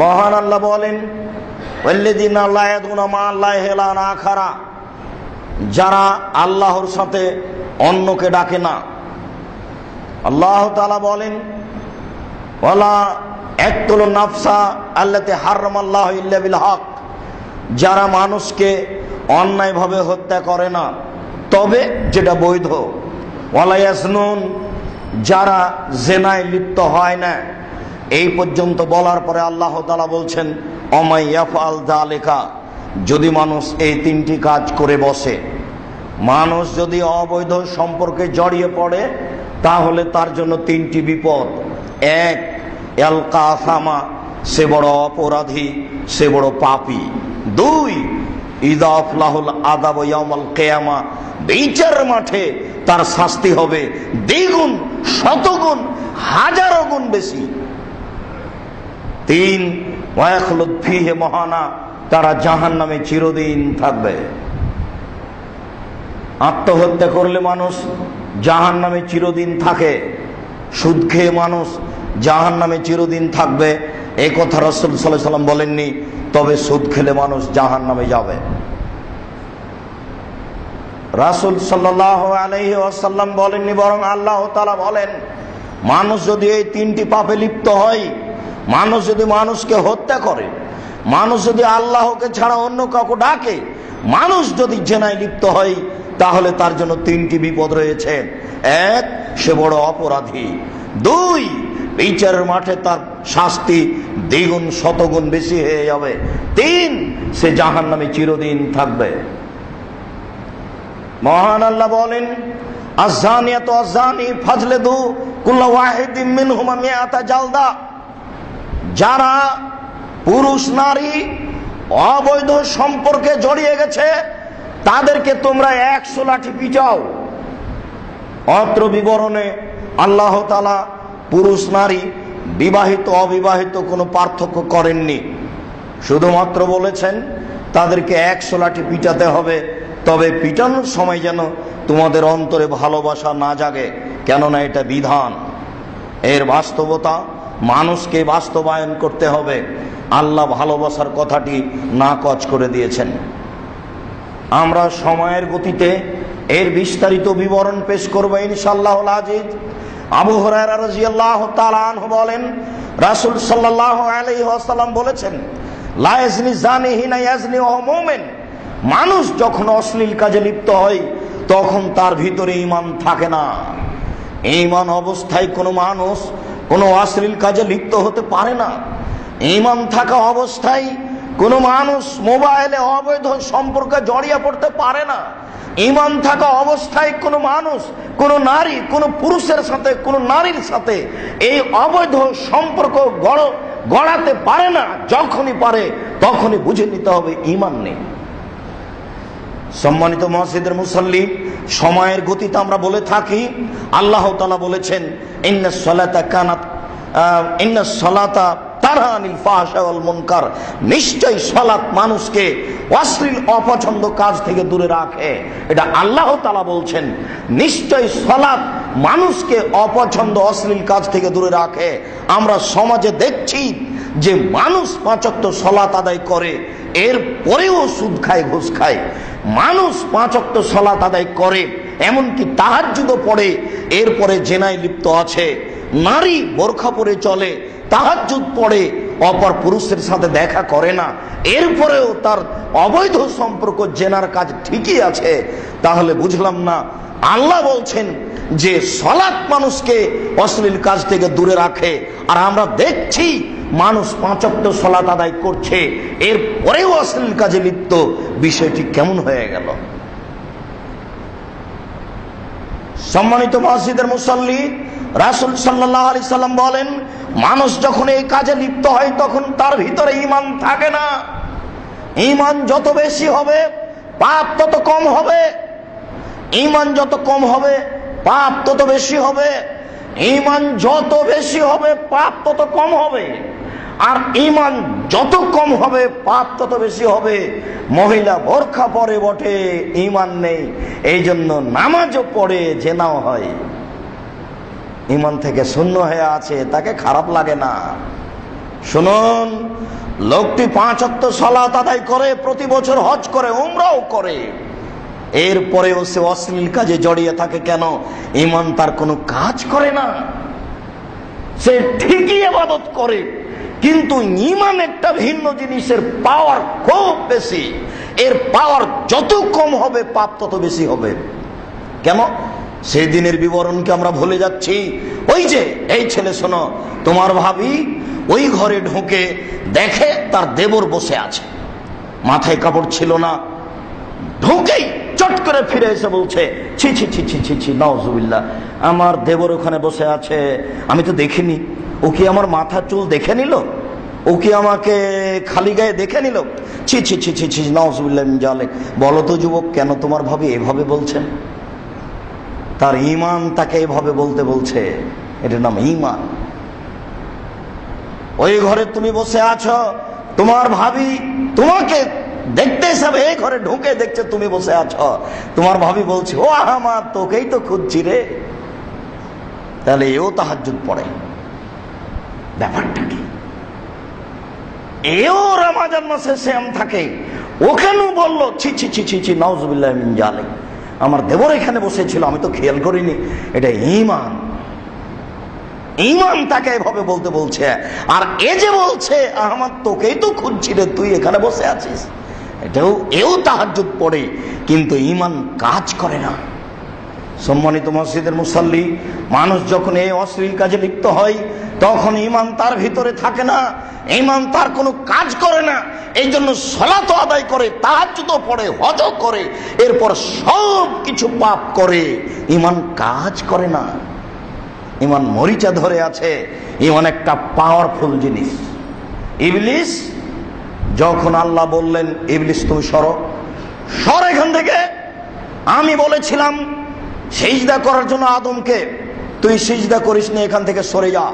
মহান আল্লাহ বলেন, ওয়াল্লাযীনা লা ইয়াদউনা মা আল্লাহি ইলাহান আখারা, যারা আল্লাহর সাথে অন্যকে ডাকে না। আল্লাহ তাআলা বলেন, ওয়ালা ইয়াকতুলুন নাফসা আল্লাতী হারামাল্লাহু ইল্লা বিল হক, যারা মানুষকে অন্যায়ভাবে হত্যা করে না, তবে যেটা বৈধ। ওয়ালা ইয়াজনুন, যারা জেনায় লিপ্ত হয় না। এই পর্যন্ত বলার পরে আল্লাহ তাআলা বলছেন, ওমাই ইয়াফআল যালিকা, যদি মানুষ এই তিনটি কাজ করে বসে, মানুষ যদি অবৈধ সম্পর্কে জড়িয়ে পড়ে, তাহলে তার জন্য তিনটি বিপদ। এক, ইয়ালকা আসামা, সে বড় অপরাধী, সে বড় পাপী। দুই, ইযা আফলাহুল আযাব ইয়াউমাল কিয়ামা, বিচার মাঠে তার শাস্তি হবে দ্বিগুণ, শতগুণ, হাজারো গুণ বেশি। তিন, ওয়ায়াখলুদ ফীহি মুহানা, তারা জাহান্নামে চিরদিন থাকবে। আত্মহত্যা করলে মানুষ জাহান্নামে চিরদিন থাকে, সুদ খেয়ে মানুষ জাহান্নামে চিরদিন থাকবে, এই কথা রাসূল সাল্লাল্লাহু আলাইহি ওয়াসাল্লাম বলেননি, তবে সুদ খেলে মানুষ জাহান্নামে যাবে। রাসূল সাল্লাল্লাহু আলাইহি ওয়াসাল্লাম বলেননি, বরং আল্লাহ তাআলা বলেন, মানুষ যদি এই তিনটি পাপে লিপ্ত হয়, মানুষ যদি মানুষকে হত্যা করে, মানুষ যদি আল্লাহকে ছাড়া অন্য কাউকে ডাকে, মানুষ যদি জেনায় লিপ্ত হয়, তাহলে তার জন্য তিনটি বিপদ রয়েছে। এক, সে বড় অপরাধী। দুই, বিচারের মাঠে তার শাস্তি দ্বিগুণ শতগুণ বেশি হয়ে যাবে। তিন, সে জাহান্নামে চিরদিন থাকবে। মহান আল্লাহ বলেন, আয-যানিয়াতু ওয়াজ-যানি ফাজলিদু কুল্লা ওয়াহিদিন মিনহুমা মিআতা জালদা, যারা পুরুষ নারী অবৈধ সম্পর্কে জড়িয়ে গেছে, তাদেরকে তোমরা 100 লাঠি পিটাও। অত্র বিবরণে আল্লাহ তাআলা পুরুষ নারী, বিবাহিত অবিবাহিত কোনো পার্থক্য করেননি, শুধুমাত্র বলেছেন তাদেরকে 100 লাঠি পিটাতে হবে। তবে পিটানোর সময় যেন তোমাদের অন্তরে ভালোবাসা না জাগে, কেননা এটা বিধান। এর বাস্তবতা মানুষকে বাস্তবায়ন করতে হবে। আল্লাহ ভালোবাসার কথাটি নাকচ করে দিয়েছেন। আমরা সময়ের গতিতে এর বিস্তারিত বিবরণ পেশ করব ইনশাআল্লাহুল আজিজ। আবু হুরায়রা রাদিয়াল্লাহু তাআলা আনহু বলেন, রাসূল সাল্লাল্লাহু আলাইহি ওয়াসাল্লাম বলেছেন, লা ইয়াজনি জানি হিনা ইয়াজনি ওয়া হুয়া মুমিন, মানুষ যখন অশ্লীল কাজে লিপ্ত হয়, তখন তার ভিতরে ঈমান থাকে না। ঈমান অবস্থায় কোনো মানুষ কোনো অশ্লীল কাজে লিপ্ত হতে পারে না। ঈমান থাকা অবস্থায় কোনো মানুষ মোবাইলে অবৈধ সম্পর্কে জড়িয়ে পড়তে পারে না। ঈমান থাকা অবস্থায় কোনো মানুষ, কোনো নারী, কোনো পুরুষের সাথে, কোনো নারীর সাথে এই অবৈধ সম্পর্ক গড়াতে পারে না। যখনই পারে তখনই বুঝে নিতে হবে ঈমান নেই। সম্মানিত মসজিদের মুসল্লি, সময়ের গতিতে আমরা বলে থাকি, আল্লাহ তাআলা বলেছেন, ইন্নাস সালাতা তানহা আনিল ফাহশা ওয়াল মুনকার, নিশ্চয়ই সালাত মানুষকে অশ্লীল অপছন্দ কাজ থেকে দূরে রাখে। এটা আল্লাহ তাআলা বলছেন, নিশ্চয়ই সালাত মানুষকে অপছন্দ অশ্লীল কাজ থেকে দূরে রাখে। আমরা সমাজে দেখছি যে মানুষ 5 ওয়াক্ত সালাত আদায় করে, এর পরেও সুদ খায়, ঘুষ খায়। মানুষ 5 ওয়াক্ত সালাত আদায় করে, এমনকি তাহাজ্জুদও পড়ে, এরপরে জেনায় লিপ্ত আছে। নারী বোরখা পরে চলে, তাহাজ্জুদ পড়ে, অপর পুরুষের সাথে দেখা করে না, এরপরেও তার অবৈধ সম্পর্ক জেনার কাজ ঠিকই আছে। তাহলে বুঝলাম না, আল্লাহ বলছেন যে সালাত মানুষকে অশ্লীল কাজ থেকে দূরে রাখে, আর আমরা দেখছি মানুষ 5 ওয়াক্ত সালাত আদায় করছে, এরপরেও অশ্লীল কাজে লিপ্ত। বিষয়টি কেমন হয়ে গেল? সম্মানিত মসজিদের মুসল্লি, রাসূল সাল্লাল্লাহু আলাইহি সাল্লাম বলেন, মানুষ যখন এই কাজে লিপ্ত হয়, তখন তার ভিতরে ঈমান থাকে না। ঈমান যত বেশি হবে, পাপ তত কম হবে। ঈমান যত কম হবে, পাপ তত বেশি হবে। ঈমান যত বেশি হবে, পাপ তত কম হবে। আর ঈমান যত কম হবে, পাপ তত বেশি হবে। মহিলা বোরখা পরে বটে, ঈমান নেই, এই জন্য নামাজও পড়ে, জেনাও হয়, ঈমান থেকে শূন্য হয়ে আছে, তাকে খারাপ লাগে না। শুনুন, লোকটি 5 ওয়াক্ত সালাত আদায় করে, প্রতি বছর হজ করে, উমরাও করে, এরপরেও সে অশ্লীল কাজে জড়িয়ে থাকে কেন? ঈমান তার কোনো কাজ করে না। সে ঠিকই ইবাদত করে, কিন্তু ঈমান একটা ভিন্ন জিনিসের পাওয়ার খুব বেশি। এর পাওয়ার যত কম হবে পাপ তত বেশি হবে। কেন? সেই দিনের বিবরণকে আমরা ভুলে যাচ্ছি। ওই যে এই ছেলে, শোনো, তোমার ভাবি ওই ঘরে ঢুকে দেখে তার দেবর বসে আছে, মাথায় কাপড় ছিল না, ঢুকেই চট করে ফিরে এসে বলছে, ছি ছি ছি ছি ছি ছি, নাউজুবিল্লাহ, আমার দেবর ওখানে বসে আছে, আমি তো দেখিনি। ও কি আমার মাথা চুল দেখে নিল? ও কি আমাকে খালি গায়ে দেখে নিল? ছি ছি ছি ছি ছি, নাউজুবিল্লাহ মিন যালিক। বলো তো যুবক, কেন তোমার ভাবি এভাবে বলছেন? তার ঈমান তাকে এভাবে বলতে বলছে, এটার নাম ঈমান। ওই ঘরে তুমি বসে আছো, তোমার ভাবি তোমাকে দেখতে হিসাবে এই ঘরে ঢুকে দেখছে তুমি বসে আছো, তোমার ভাবি বলছে, ও আমার তোকেই তো খুঁজছি রে। তাহলে এও তাহাজ্জুদ পড়ে, ব্যাপারটা কি? এও রমজান মাসে সিয়াম থাকে, ওখানেও বললো ছি ছি ছি ছি ছি, নাউজুবিল্লাহ মিন যালিক, আমার দেবর এখানে বসেছিল, আমি তো খেয়াল করিনি। এটা ঈমান। ঈমান তাকে এভাবে বলতে বলছে। আর এ যে বলছে, আহমদ তোকেই তো খুঁজছি রে, তুই এখানে বসে আছিস, এও তাহাজ্জুদ পড়ে, কিন্তু ঈমান কাজ করে না। সম্মানিত মসজিদের মুসাল্লি, মানুষ যখন এই অশ্লীল কাজে লিপ্ত হয়, তখন ঈমান তার ভিতরে থাকে না, ঈমান তার কোনো কাজ করে না। এই জন্য সালাত আদায় করে, তাহাজ্জুদও পড়ে, হজও করে, এরপর সব কিছু পাপ করে, ঈমান কাজ করে না। ঈমান মরিচা ধরে আছে। ঈমান একটা পাওয়ারফুল জিনিস। ইবলিস যখন আল্লাহ বললেন, ইবলিস তুমি সরো, সর এখান থেকে, আমি বলেছিলাম সিজদা করার জন্য আদমকে, তুই সিজদা করিস না, এখান থেকে সরে যা।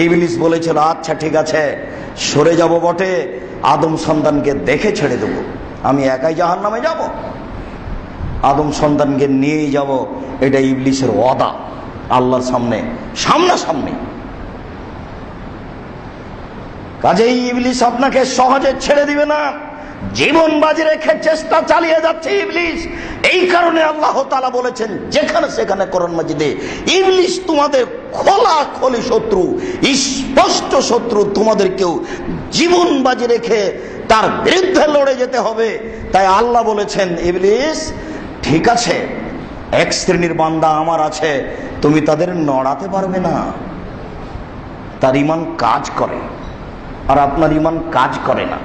ইবলিস বলেছিল, আচ্ছা ঠিক আছে, সরে যাব বটে, আদম সন্তানকে দেখে ছেড়ে দেব, আমি একাই জাহান্নামে যাব, আদম সন্তানকে নিয়েই যাব। এটা ইবলিসের ওয়াদা আল্লাহর সামনে, সামনাসামনি। কাজেই ইবলিস আপনাকে সহজে ছেড়ে দিবে না, জীবন বাজি রেখে চেষ্টা চালিয়ে যাচ্ছে ইবলিস। এই কারণে আল্লাহ তাআলা বলেছেন যেখানে সেখানে কোরআন মাজিদে, ইবলিস তোমাদের খোলাখুলি শত্রু, স্পষ্ট শত্রু, তোমাদেরকেও জীবন বাজি রেখে তার বিরুদ্ধে লড়ে যেতে হবে। তাই আল্লাহ বলেছেন, ইবলিস ঠিক আছে, এক শ্রেণীর বান্দা আমার আছে, তুমি তাদের নড়াতে পারবে না। তার ঈমান কাজ করে, আর আপনার ঈমান কাজ করে না।